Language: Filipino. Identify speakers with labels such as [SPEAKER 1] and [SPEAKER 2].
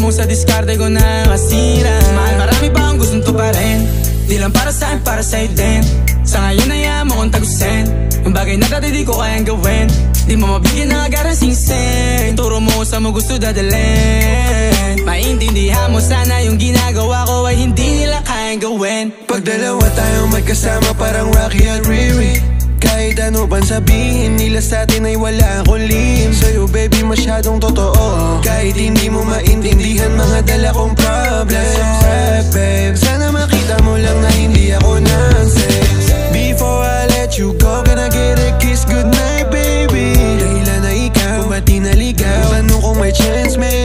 [SPEAKER 1] mo sa diskarte ko na masira. Mahal, marami pa ang gustong tuparin. Di lang para sa'kin, para sa'yo din. Sa ngayon ayaw mo kong tagusin. Yung bagay na dati di ko kayang gawin. Di mo mabigyan ng agarang singsing. Turo mo sa mo gusto dadalhin. Maintindihan mo sana yung ginagawa ko ay hindi nila kayang gawin.
[SPEAKER 2] Pag dalawa tayong magkasama parang Rocky at Riri. Kahit ano bang sabihin nila sa'tin ay wala akong lihim. Sa'yo baby masyadong totoo. Kahit hindi mo maintindihan mga dala kong problems. Babe, sana makita mo lang na hindi ako na